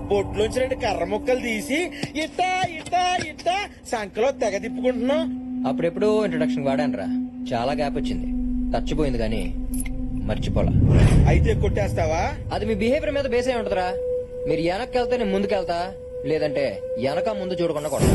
బొట్లోంచి 2 కర్ర ముక్కలు తీసి ఇట్టా ఇట్టా ఇట్టా సంకలో తెగ తిప్పుకుంటున్నావు. అప్పుడెప్పుడు ఇంట్రొడక్షన్ వాడానురా, చాలా గ్యాప్ వచ్చింది, తచ్చిపోయింది కానీ మర్చిపోలా. అయితే కొట్టేస్తావా? అది మీ బిహేవియర్ మీద బేస్ అయి ఉంటదిరా. మీరు వెనక్కి వెళ్తే నేను ముందుకెళ్తా, లేదంటే వెనక ముందు చూడకుండా కొడతా.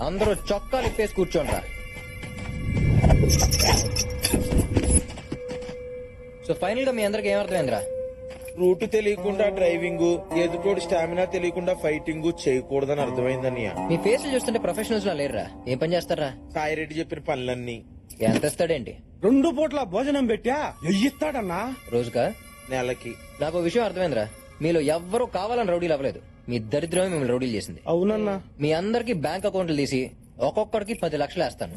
అందరూ చొక్కాలు ఇప్పేసి కూర్చోండ్రా. సో ఫైనల్ గా మీ అందరికి ఏమర్థమైందిరా? రూట్ తెలియకుండా డ్రైవింగ్, ఎదుటోడు స్టామినా తెలియకుండా ఫైటింగ్ చేయకూడదని అర్థమైందన్నయ్య. మీ ఫేస్లు చూస్తుంటే ప్రొఫెషనల్స్ లా లేరురా. ఏం పని చేస్తారా? సాయిరెడ్డి చెప్పిన పనులన్నీ. ఎంత ఇస్తాడేంటి? 2 పూట్ల భోజనం పెట్టా ఎయ్యిస్తాడన్నా రోజుకా? నెలకి. నాకు విషయం అర్థమైందిరా. మీలో ఎవ్వరూ కావాలని రౌడీలు అవ్వలేదు, మీ దరిద్రమే మిమ్మల్ని రౌడీలు చేసింది. అవునన్నా. మీ అందరికి బ్యాంక్ అకౌంట్లు తీసి ఒక్కొక్కడికి 10 లక్షలు వేస్తాను.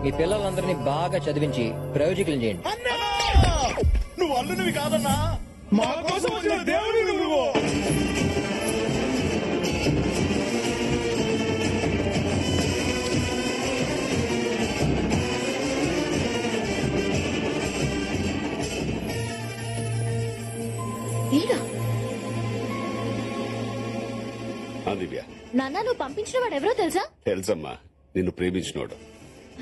మీ పిల్లలందరినీ బాగా చదివించి ప్రయోజకులు చేయండి. నువ్వు అల్లునివి కాదన్నా, మా కోసం వచ్చిన దేవుడు నువ్వు. దివ్య, నాన్న నువ్వు పంపించిన వాడు ఎవరో తెలుసా? తెలుసమ్మా, నిన్ను ప్రేమించినోడు.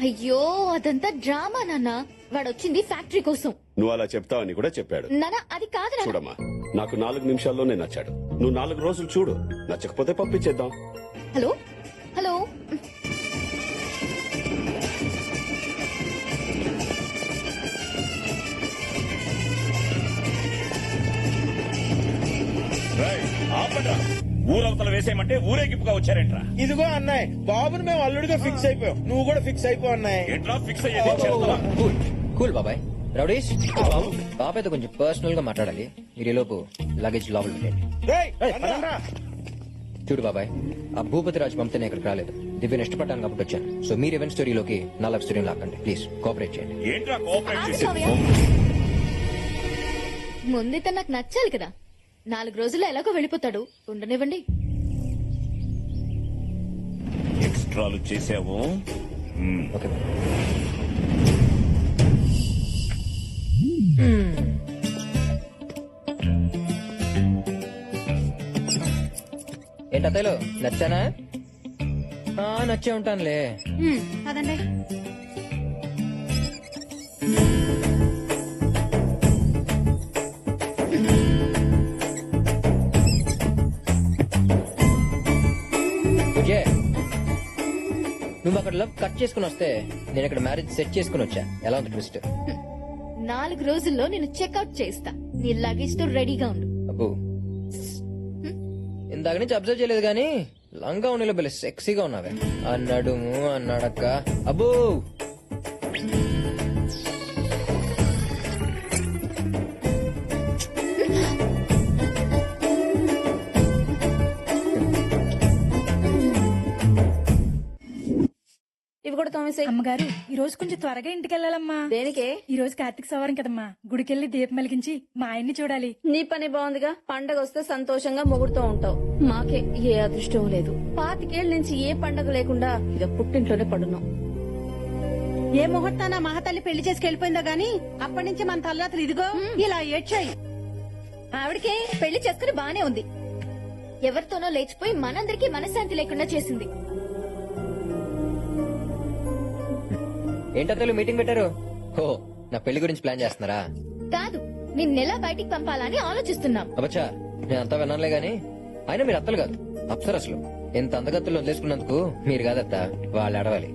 అయ్యో అదంతా డ్రామా నాన్న. వాడు వచ్చింది ఫ్యాక్టరీ కోసం. నువ్వు అలా చెప్తావని కూడా చెప్పాడు. నాన్న అది కాదు నాన్న. చూడమ్మా, నాకు 4 నిమిషాల్లోనే నచ్చాడు. నువ్వు 4 రోజులు చూడు, నచ్చకపోతే పంపించేద్దాం. హలో హలో ఊరవతల వేసేయమంటే ఊరేగింపుగా వచ్చారేంట్రా? ఇదిగో అన్నాయ్, బాబుని మేము అల్లుడిగా ఫిక్స్ అయిపోయాం. నువ్వు కూడా ఫిక్స్ అయిపో అన్నాయ్. ఎట్లా ఫిక్స్ అయ్యేది? చేస్తావా? కూల్ బాబాయ్. రౌడీస్, బాబాయ్తో కొంచెం పర్సనల్ గా మాట్లాడాలి. మీరు ఈ లోపు లగేజ్ లోపల పెట్టండి. రేయ్, అన్నా. చూడు బాబాయ్, ఆ భూపతి రాజు పంపితే నేను ఇక్కడికి రాలేదు. దివ్యను ఇష్టపడ్డాను కాబట్టి వచ్చాను. సో మీరు ఈవెంట్ స్టోరీలోకి నా లవ్ స్టోరీ లాక్కండి ప్లీజ్. కోఆపరేట్ చేయండి. ఏంట్రా కోఆపరేట్ చేసేది? ముందైతే నాకు నచ్చాలి కదా. 4 రోజుల్లో ఎలాగో వెళ్ళిపోతాడు, ఉండనివ్వండి. ఎక్స్ట్రాలు చేసావు. ఓకే ఏంటి అత్తయ్యలో నచ్చానా? నచ్చే ఉంటానులే. అదండి నువ్వు అక్కడ లవ్ కట్ చేసుకుని వస్తే నేను ఇక్కడ మ్యారేజ్ సెట్ చేసుకుని వచ్చా. ఎలా ఉంది ట్విస్ట్? 4 రోజుల్లో నేను చెక్అౌట్ చేస్తా. నీ లగేజ్ తో రెడీగా ఉండు. అబ్బో, ఇందాక నుంచి అబ్జర్వ్ చేయలేదు గానీ లంగా ఉన్నీలో భలే సెక్సీగా ఉన్నావే. అన్నాడుము అన్నాడక్క. అబ్బో ఇవి కూడా తోమేసే. అమ్మగారు ఈ రోజు కొంచెం త్వరగా ఇంటికి వెళ్ళాలమ్మా. దేనికే? ఈ రోజు కార్తీక సోమవారం కదమ్మా, గుడికెళ్ళి దీపం వెలిగించి మా ఆయన్ని చూడాలి. నీ పని బాగుందిగా. పండగ వస్తే సంతోషంగా మొగుడుతూ ఉంటావు. మాకే ఏ అదృష్టం లేదు. 25 ఏళ్ల నుంచి ఏ పండగ లేకుండా ఇక పుట్టింట్లోనే పడున్నాం. ఏ ముహూర్తాన మహాతల్లి పెళ్లి చేసుకు వెళ్ళిపోయిందో గాని అప్పటి నుంచి మన తల్లాతలు ఇదిగో ఇలా ఏడ్చాయి. ఆవిడకే పెళ్లి చేసుకుని బానే ఉంది. ఎవరితోనో లేచిపోయి మనందరికీ మనశ్శాంతి లేకుండా చేసింది. ఏంటో మీటింగ్ పెట్టారు? ఓ, నా పెళ్లి గురించి ప్లాన్ చేస్తున్నారా? కాదు, నిన్నెలా బయటికి పంపాలని ఆలోచిస్తున్నాం. అబ్బచ్చా, నేను అంతా విన్నానులే గానీ అయినా మీరు అత్తలు కాదు, అప్సరసలు ఎంత అందగత్తులు వదిలేసుకున్నందుకు మీరు కాదత్తా వాళ్ళు అడవాలి.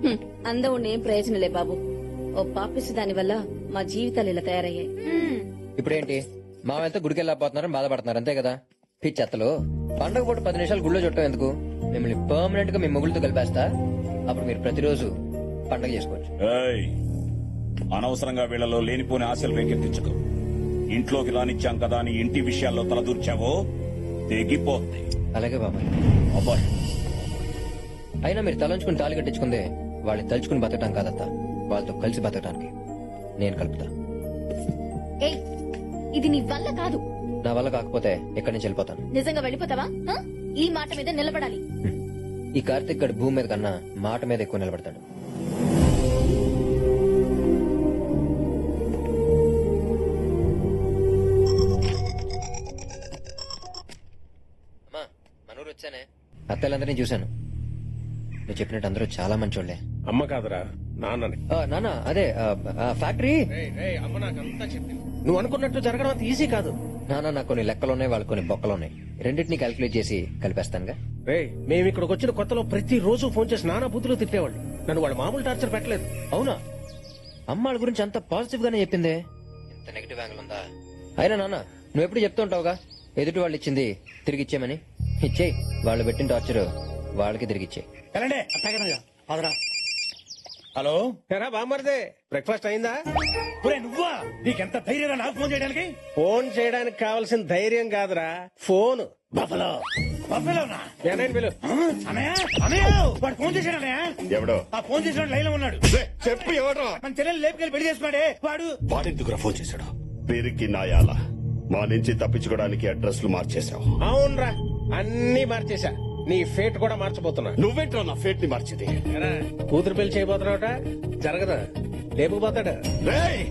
అందం ఉండి ఏం ప్రయోజనలే బాబు. ఓ పాపిసి దాని వల్ల మా జీవితాలు ఇలా తయారయ్యాయి. ఇప్పుడేంటి మావైతే గుడికి వెళ్ళకపోతున్నారని బాధపడుతున్నారు అంతే కదా. పిచ్చెత్తలు పండగ పూట 10 నిమిషాలు గుళ్ళో చుట్టం ఎందుకు? మిమ్మల్ని పర్మనెంట్ గా మీ మొగుళ్ళతో కలిపేస్తా. అప్పుడు మీరు ప్రతిరోజు పండగ చేసుకోవచ్చు. ఏయ్, అనవసరంగా వీళ్ళలో లేనిపోని ఆశలు రేకెత్తించుకో. ఇంట్లోకి రానిచ్చాం కదా అని ఇంటి విషయాల్లో తలదూర్చావో తెగిపోద్ది. అలాగే బాబాయ్. అబ్బాయి అయినా మీరు తలంచుకుని తాళి కట్టించుకుందే వాళ్ళని తలుచుకుని బతకటం కాదత్తా, వాళ్ళతో కలిసి బతకటానికి. నేను కలుపుతా. ఏయ్, ఇది నీ వల్ల కాదు. నా వల్ల కాకపోతే ఇక్కడి నుంచి వెళ్ళిపోతాను. నిజంగా వెళ్ళిపోతావా? ఆ? ఈ మాట మీద నిలబడాలి. ఈ కార్తీక్ గడు భూమి మీద కన్నా మాట మీద ఎక్కువ నిలబడతాడు. అమ్మా, మనూరు వచ్చానే. అత్తలందరినీ చూశాను. నువ్వు చెప్పినట్టు అందరూ చాలా మంచోళ్లే. అమ్మ కాదురా నాన్నని. నాన్న అదే ఫ్యాక్టరీ. అమ్మ నాకంతా చెప్పింది. నువ్వు అనుకున్నట్టు జరగడం అంత ఈజీ కాదు. నాన్న నాకు కొన్ని లెక్కలున్నాయి, వాళ్ళకి కొన్ని బొక్కలున్నాయి. రెండింటినీ క్యాల్కులేట్ చేసి కలిపేస్తానుగా. రే, మేము ఇక్కడికి వచ్చిన కొత్తలో ప్రతి రోజు ఫోన్ చేసి నానా బుద్ధులు తిట్టేవాళ్ళు. నన్ను వాళ్ళు మామూలు టార్చర్ పెట్టలేదు. అవునా? అమ్మాళ్ళ గురించి అంత పాజిటివ్ గానే చెప్పిందే. ఇంత నెగిటివ్ యాంగిల్ ఉందా? అయినా నాన్న నువ్వు ఎప్పుడు చెప్తూ ఉంటావుగా ఎదుటి వాళ్ళు ఇచ్చింది తిరిగి ఇచ్చేయమని. ఇచ్చేయి. వాళ్ళు పెట్టిన టార్చర్ వాళ్ళకి తిరిగి ఇచ్చేయి. హలో, ఎరా బామ్మర్దే, బ్రేక్ఫాస్ట్ అయిందా? నువ్వా? నీకెంత ధైర్యం నాకు ఫోన్ చేయడానికి? ఫోన్ చేయడానికి కావాల్సిన ధైర్యం కాదురా, ఫోన్. బఫలో బఫలోనా? నేనైనా పిలు. అనయ్య అనయ్య, వాడు ఫోన్ చేశాడు అన్నయ్య. ఎవడో ఆ ఫోన్ చేసిన లైన్ లో ఉన్నాడు. చెప్పు ఎవడో. మన చెల్లెలు లేపుకెళ్ళి పెళ్లి చేసుకున్నాడే వాడు. వాడెందుకురా ఫోన్ చేశాడు? పేరుకి నాయాల మా నుంచి తప్పించుకోవడానికి అడ్రస్లు మార్చేశావు. అవునరా, అన్ని మార్చేశా. నీ ఫేట్ కూడా మార్చబోతున్నా. నువ్వేంట్రా నా ఫేట్ ని మార్చేది? ఎరా, కూతురు పెళ్లి చేయబోతున్నావుట, జరగదా? లేపుకుపోతాడు. రేయ్,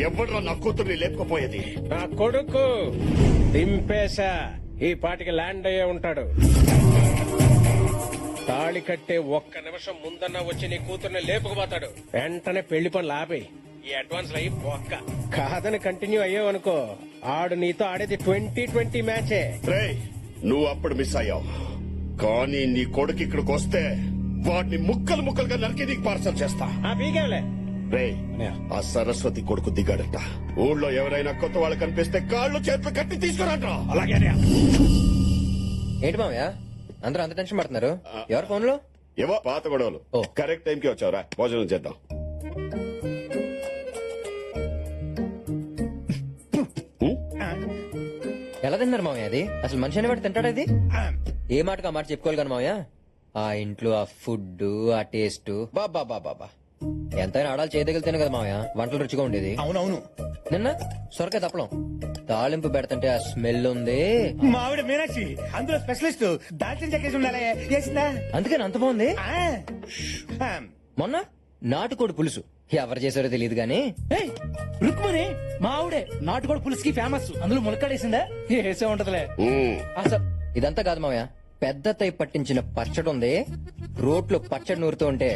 ఎవడ్రా నా కూతుర్ని లేపుకుపోయేది? నా కొడుకు దింపేశా. ఈ పాటికి ల్యాండ్ అయ్యే ఉంటాడు. తాళి కట్టే ఒక్క నిమిషం ముందన్నా వచ్చి నీ కూతుర్ని లేపుకుపోతాడు. వెంటనే పెళ్లి పనులు ఆపేయి. ఈ అడ్వాన్స్ అయ్యి ఒక్క కాదని కంటిన్యూ అయ్యావనుకో, ఆడు నీతో ఆడేది 2020 మ్యాచే. రేయ్, నువ్వు అప్పుడు మిస్ అయ్యావు. కానీ నీ కొడుకు ఇక్కడికి వస్తే వాడిని ముక్కలు ముక్కలుగా నరికి నీకు పార్సల్ చేస్తా. ఆ పీకేవలే. రేయ్, ఆ సరస్వతి కొడుకు దిగాడట. ఊళ్ళో ఎవరైనా కొత్త వాళ్ళు కనిపిస్తే కాళ్ళు చేతులు కట్టి తీసుకురంట్రా. అలాగే అన్నయ్య. ఏంటి మామయ్య అందరూ అంత టెన్షన్ పడుతున్నారు? ఎవరు ఫోన్ లో? ఏవో పాత గొడవలు. ఓ. కరెక్ట్ టైంకి వచ్చావురా, భోజనం చేద్దాం. ఎలా తిన్నారు మామయ్య? అది అసలు మనిషి అనేవాడు తింటాడు? అది ఏ మాటకు ఆ మాట చెప్పుకోవాలి కానీ మామయ్య. ఆ ఇంట్లో ఆ ఫుడ్, ఆ టేస్ట్, బాబా బాబా ఎంతైనా ఆడాలి చేయదగిలితేనే కదా మామయ్య వంటలు రుచిగా ఉండేది. అవునవును. నిన్న సొరకాయ తప్పలం తాలింపు పెడతంటే ఆ స్మెల్ ఉంది. మా ఆవిడ మీనాక్షి అందులో స్పెషలిస్ట్. దాల్చిన చెక్కేసి ఉండాలి. చేసిందా? అందుకని అంత బాగుంది. ఆ. మొన్న నాటుకోడి పులుసు ఎవరు చేశారో తెలియదు గానీ రుక్మణి మా ఆవిడే నాటుకోడి పులుసుకి ఫేమస్. అందులో ములక్కాడేసిందా? వేసే ఉంటదిలే. అసలు ఇదంతా కాదు మామయ్య, పెద్ద తై పట్టించిన పచ్చడి ఉంది. రోట్లో పచ్చడి నూరుతూ ఉంటే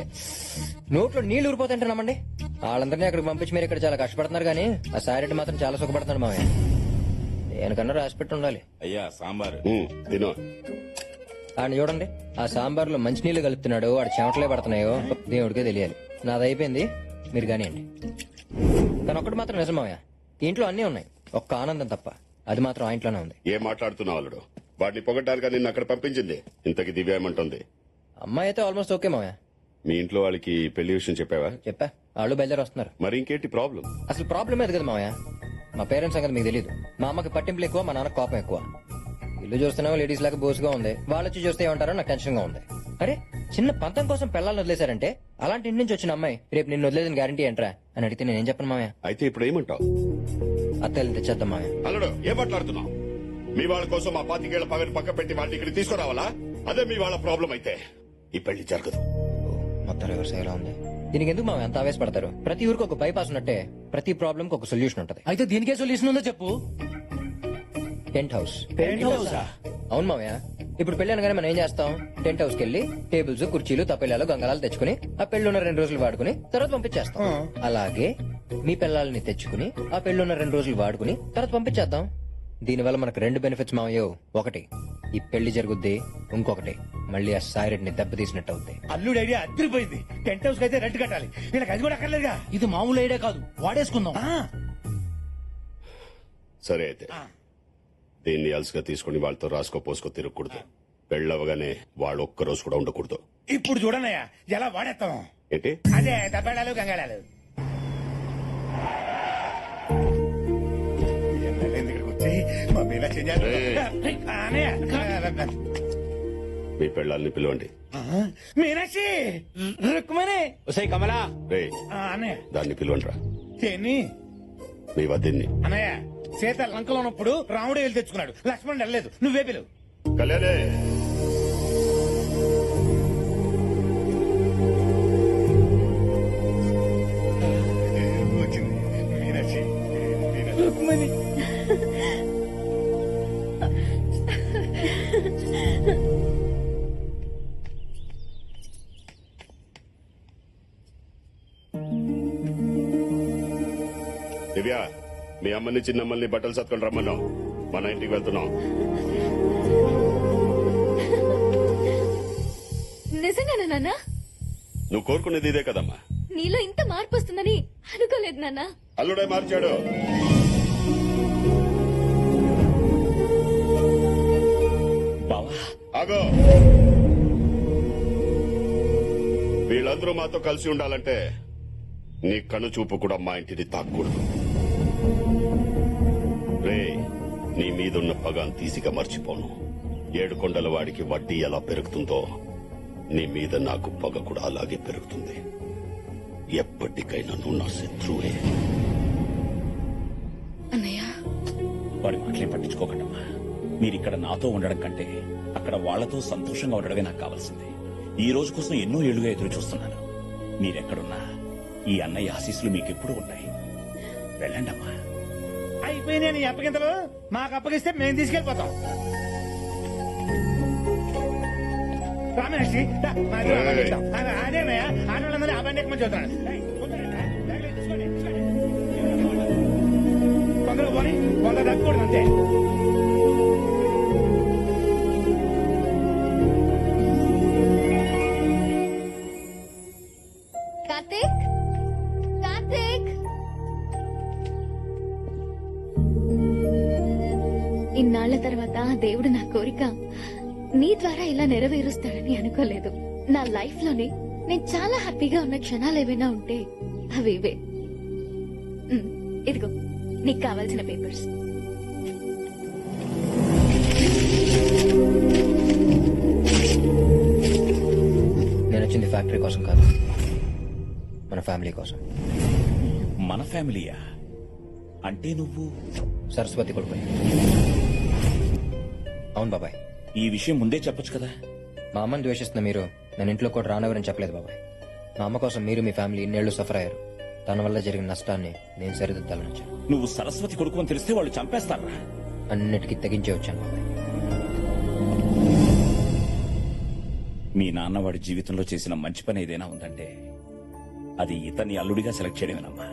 నోట్లో నీళ్లు ఊరిపోతుంటే నమ్మండి. వాళ్ళందరినీ అక్కడికి పంపించి మీరు ఇక్కడ చాలా కష్టపడుతున్నారు కానీ ఆ సారెడ్డి మాత్రం చాలా సుఖపడుతున్నాడు మామయ్య. దేనికన్నా రాసి పెట్టి ఉండాలి. అయ్యా సాంబారు. తిను. ఆయన చూడండి, ఆ సాంబార్లో మంచినీళ్లు కలుపుతున్నాడు, వాడు చెమటలే పడుతున్నాయో దేవుడికే తెలియాలి. నాది అయిపోయింది, మీరు కానివ్వండి. కానీ ఒక్కటి మాత్రం నిజం మామయ్య, ఈ ఇంట్లో అన్నీ ఉన్నాయి, ఒక్క ఆనందం తప్ప. అది మాత్రం ఆ ఇంట్లోనే ఉంది. ఏం మాట్లాడుతున్నావు అల్లుడు? వాడిని పొగడ్డానికి నిన్ను అక్కడ పంపించింది. ఇంతకి దివ్య ఏమంటుంది? అమ్మాయి అయితే ఆల్మోస్ట్ ఓకే మామయ్య. మీ ఇంట్లో వాళ్ళకి పెళ్లి విషయం చెప్పావా? చెప్పా, వాళ్ళు బయలుదేరి వస్తున్నారు. మరి ఇంకేంటి ప్రాబ్లం? అసలు ప్రాబ్లం ఏది కదా మామయ్య, మా పేరెంట్స్ సంగతి మీకు తెలియదు. మా అమ్మకి పట్టింపులు ఎక్కువ, మా నాన్న కోపం ఎక్కువ. ఇల్లు చూస్తున్నావా లేడీస్ లాగా బోసుగా ఉంది, వాళ్ళు వచ్చి చూస్తే ఏమంటారో నాకు టెన్షన్ గా ఉంది. అరే చిన్న పంతం కోసం పిల్లల్ని వదిలేశారంటే అలాంటి ఇంటి నుంచి వచ్చిన అమ్మాయి రేపు నిన్ను వదిలేదని గ్యారంటీ ఏంట్రా అని అడిగితే నేనేం చెప్పను మామయ్య. అయితే ఇప్పుడు ఏమంటావు? అత్తలు తెచ్చేద్దాం మామయ్య. అల్లుడు ఏం మాట్లాడుతున్నావు? మీ వాళ్ళ కోసం ఆ 25 ఏళ్ల పగని పక్క పెట్టి వాళ్ళని ఇక్కడ తీసుకురావాలా? అదే మీ వాళ్ళ ప్రాబ్లం అయితే ఈ పెళ్లి జరగదు. మొత్తం రివర్స్ అయ్యేలా ఉంది. దీనికి ఎందుకు మామయ్య అంత ఆవేశపడతారు? ప్రతి ఊరికి ఒక బైపాస్ ఉన్నట్టే ప్రతి ప్రాబ్లం కి ఒక సొల్యూషన్ ఉంటది. అయితే దీనికే సొల్యూషన్ ఉందో చెప్పు. Tent house. అవును మామయ్య, ఇప్పుడు పెళ్లి అనగానే మనం ఏం చేస్తాం? టెంట్ హౌస్ కి వెళ్ళి టేబుల్స్, కుర్చీలు, తప్పెళ్ళాలు, గంగళాలు తెచ్చుకుని ఆ పెళ్లిన్న 2 రోజులు వాడుకుని తర్వాత పంపించేస్తాం. అలాగే మీ పిల్లల్ని తెచ్చుకుని ఆ పెళ్లిన్న 2 రోజులు వాడుకుని తర్వాత పంపించేద్దాం. దీనివల్ల మనకు 2 బెనిఫిట్స్ మామయ్య. ఒకటి, ఈ పెళ్లి జరుగుద్ది. ఇంకొకటి మళ్ళీ ఆ సాయిరెడ్డిని దెబ్బతీసినట్టు అవుద్ది. అల్లుడి ఐడియా అదిరిపోయింది. టెంట్ హౌస్ అయితే రెంట్ కట్టాలి. వీళ్ళకి అది కూడా అక్కర్లేదుగా. ఇది మామూలు ఐడియా కాదు, వాడేసుకుందాం. సరే అయితే దీన్ని అలసిగా తీసుకుని వాళ్ళతో రాసుకో పోసుకో తిరగకూడదు. పెళ్ళవగానే వాళ్ళు ఒక్క రోజు కూడా ఉండకూడదు. ఇప్పుడు చూడనయ్యా ఎలా వాడేస్తాం. ఏంటి అదే దబ్బేడాలు గంగాడాలు. ఇక్కడికి వచ్చి మా మీద చెయ్యాలి. మీ పెళ్ళాలని పిలవండి. మీనాక్షి రుక్మణి ఒసై కమలా, రే అన్నయ్య దాన్ని పిలవండి రా. దేన్ని మీ వద్దని అన్నయ్య సీత లంకలో ఉన్నప్పుడు రాముడు వెళ్ళి తెచ్చుకున్నాడు, లక్ష్మణుడు వెళ్ళలేదు. నువ్వే పిలువు. కళ్యాణే వచ్చింది మీనాక్షి. రుక్మణి దివ్య, మీ అమ్మని చిన్నమ్మల్ని బట్టలు సత్కొని రమ్మన్నాం. మన ఇంటికి వెళ్తున్నాం. నిజంగానా నాన్న? నువ్వు కోరుకునేది ఇదే కదమ్మా. నీలో ఇంత మార్పు వస్తుందని అనుకోలేదు నాన్న. అల్లుడే మార్చాడు. బావా, ఆగో, వీళ్ళందరూ మాతో కలిసి ఉండాలంటే నీ కను చూపు కూడా మా ఇంటిని తాక్కూడదు. రే, నీ మీదున్న పగాన్ తీసిగా మర్చిపోను. 7 కొండల వాడికి వడ్డీ ఎలా పెరుగుతుందో నీ మీద నాకు పగ కూడా అలాగే పెరుగుతుంది. ఎప్పటికైనా నువ్వు నా శత్రువే. అన్నయ్య వాడి మాటలేం పట్టించుకోకండమ్మా. మీరిక్కడ నాతో ఉండడం కంటే అక్కడ వాళ్లతో సంతోషంగా ఉండడమే నాకు కావాల్సింది. ఈ రోజు కోసం ఎన్నో ఏళ్లుగా ఎదురు చూస్తున్నాను. మీరెక్కడున్నా ఈ అన్నయ్య ఆశీస్సులు మీకెప్పుడు ఉన్నాయి. వెళ్ళండమ్మా. అయిపోయినాయి నీ అప్పగింతలు. మాకు అప్పగిస్తే మేము తీసుకెళ్లిపోతాం. రామేషి అదేనయ్యా, ఆడవాళ్ళందరూ ఆ బండి ఎక్కువ చూస్తాను. కొందరు పోనీ కొందరు తగ్గకూడదు అంతే. కార్తీక్, కార్తీక్, ఇన్నాళ్ల తర్వాత దేవుడు నా కోరిక నీ ద్వారా ఇలా నెరవేరుస్తాడని అనుకోలేదు. నా లైఫ్ లోనే నేను చాలా హ్యాపీగా ఉన్న క్షణాలు ఏవైనా ఉంటే అవి ఇవే. ఇదిగో నీకు కావాల్సిన పేపర్స్. నేను వచ్చింది ఫ్యాక్టరీ కోసం కాదు, మన ఫ్యామిలీ కోసం. మన ఫ్యామిలీయా? అంటే నువ్వు సరస్వతి కొడుకు. అవును బాబాయ్. ఈ విషయం ముందే చెప్పొచ్చు కదా. మా అమ్మని ద్వేషిస్తున్న మీరు నేను ఇంట్లో కూడా రానవరని చెప్పలేదు బాబాయ్. మా అమ్మ కోసం మీరు మీ ఫ్యామిలీ ఇన్నేళ్లు సఫర్ అయ్యారు. తన వల్ల జరిగిన నష్టాన్ని నేను సరిదిద్దాలని వచ్చాను. నువ్వు సరస్వతి కొడుకు అని తెలిస్తే వాళ్ళు చంపేస్తారా? అన్నిటికీ తెగించే వచ్చాను బాబాయ్. మీ నాన్న వాడి జీవితంలో చేసిన మంచి పని ఏదైనా ఉందంటే అది ఇతన్ని అల్లుడిగా సెలెక్ట్ చేయడమేనమ్మా.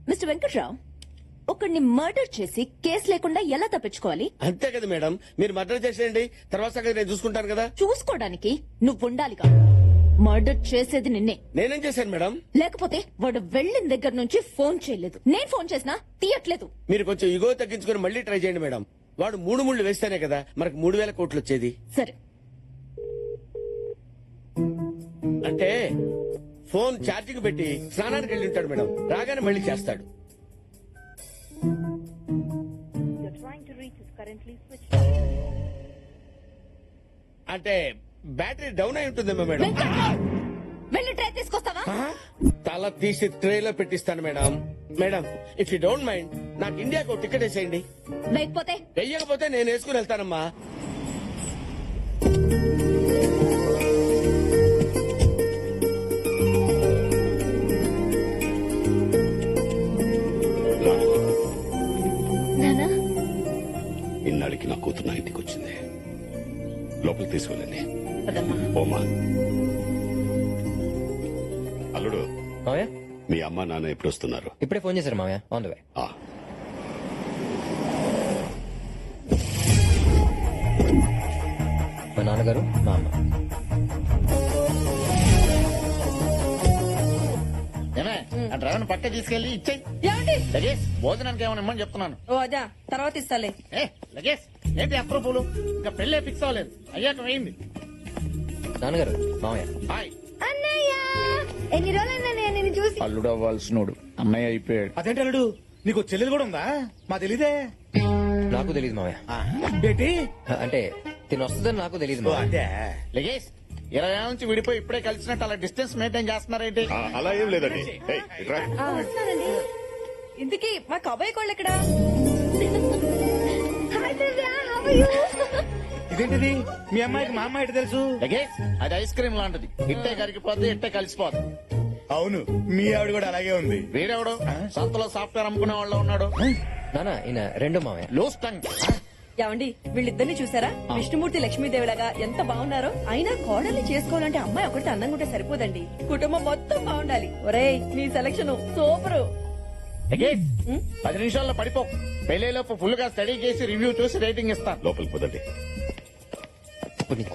మిస్టర్ వెంకట్రావు, ఒకడిని మర్డర్ చేసి కేసు లేకుండా ఎలా తప్పించుకోవాలి? అంతే కదా మేడం. మీరు మర్డర్ చేసేయండి, తర్వాత సంగతి నేను చూసుకుంటాను కదా. చూసుకోవడానికి నువ్వు ఉండాలిగా. మర్డర్ చేసేది నిన్నే. నేనేం చేశాను మేడం? లేకపోతే వాడు వెళ్ళిన దగ్గర నుంచి ఫోన్ చేయలేదు. నేను ఫోన్ చేసినా తీయట్లేదు. మీరు కొంచెం ఇగో తగ్గించుకొని మళ్ళీ ట్రై చేయండి మేడం. వాడు 3 ముళ్ళు వేస్తేనే కదా మనకు 3,000 కోట్లు వచ్చేది. సరే, అంటే ఫోన్ ఛార్జింగ్ పెట్టి స్నానానికి వెళ్ళి ఉంటాడు మేడం. రాగానే మళ్ళీ చేస్తాడు. అంటే బ్యాటరీ డౌన్ అయి ఉంటుందేమో మేడం. వెంకట్రావు, వెళ్ళి ట్రై తీసుకొస్తావా? తల తీసి ట్రేలో పెట్టిస్తాను madam. Madam, if you don't mind నాకు ఇండియాకు టికెట్ వేసేయండి. లేకపోతే వెయ్యకపోతే నేను వేసుకుని వెళ్తానమ్మా. నానా, ఇన్నాళ్ళకి నా కూతురు నా ఇంటికి వచ్చింది. లోపలికి తీసుకెళ్ళండి. పదమ్మా. ఓమా, అల్లుడు, మామయ్య మీ అమ్మ నాన్న ఎప్పుడు వస్తున్నారు? ఇప్పుడే ఫోన్ చేశారు మామయ్య. On the way. ఆ, నాన్నగారు మా అమ్మ. ఏమే ఆ డ్రైవర్ పక్క తీసుకెళ్లి ఇచ్చేయి ఏమండి లగేజ్ భోజనానికి ఏమైనా ఇమ్మని చెప్తున్నాను. ఓ అదా తర్వాత ఇస్తాలే. లగేజ్ ఏంటి అప్రూపులు ఇంకా పెళ్ళే ఫిక్స్ అవ్వలేదు అయ్యాక వేయింది. నాన్నగారు మామయ్య. హాయ్ అన్నయ్య ఎన్ని రోజులైనా నేను చూసి అల్లుడు అవ్వాల్సినోడు అన్నయ్య అయిపోయాడు. అదేంటి అల్లుడు నీకు చెల్లెలు కూడా ఉందా మా తెలీదే. నాకు తెలియదు మామయ్య. ఏంటి అంటే తిని వస్తుందని నాకు తెలియదు మామయ్య. అదే లగేజ్ 20 ఏళ్ళ నుంచి విడిపోయి ఇప్పుడే కలిసినట్టు అలా డిస్టెన్స్ మెయింటైన్ చేస్తున్నారేంటి? అలా ఏం లేదండి. ఏయ్, ఇట్రా. వస్తున్నానండి. ఇంతకీ మా కబాయి కోళ్ళు ఎక్కడా? ఇదేంటిది మీ అమ్మాయికి మా అమ్మాయి ఎటు తెలుసు? లగేజ్ అది ఐస్ క్రీమ్ లాంటిది ఇట్టే కరిగిపోద్ది ఇట్టే కలిసిపోద్ది. అవును మీ ఆవిడ కూడా అలాగే ఉంది. వీడెవడు సంతలో సాఫ్ట్వేర్ అమ్ముకునే వాళ్ళు ఉన్నాడు. నాన్న ఈయన రెండో మామయ్య. Loose tongue. ఏమండి వీళ్ళిద్దరిని చూసారా? విష్ణుమూర్తి లక్ష్మీదేవిలాగా ఎంత బాగున్నారో. అయినా కోడల్ని చేసుకోవాలంటే అమ్మాయి ఒకటి అందంగా ఉంటే సరిపోదండి, కుటుంబం మొత్తం బాగుండాలి. ఒరేయ్ నీ సెలక్షన్ సూపరు. లగేజ్ 10 నిమిషాల్లో పడిపో. పెళ్లిలోపు ఫుల్ గా స్టడీ చేసి రివ్యూ చూసి రేటింగ్ ఇస్తాను. లోపలికి పోదండి. ఇప్పుడు నీ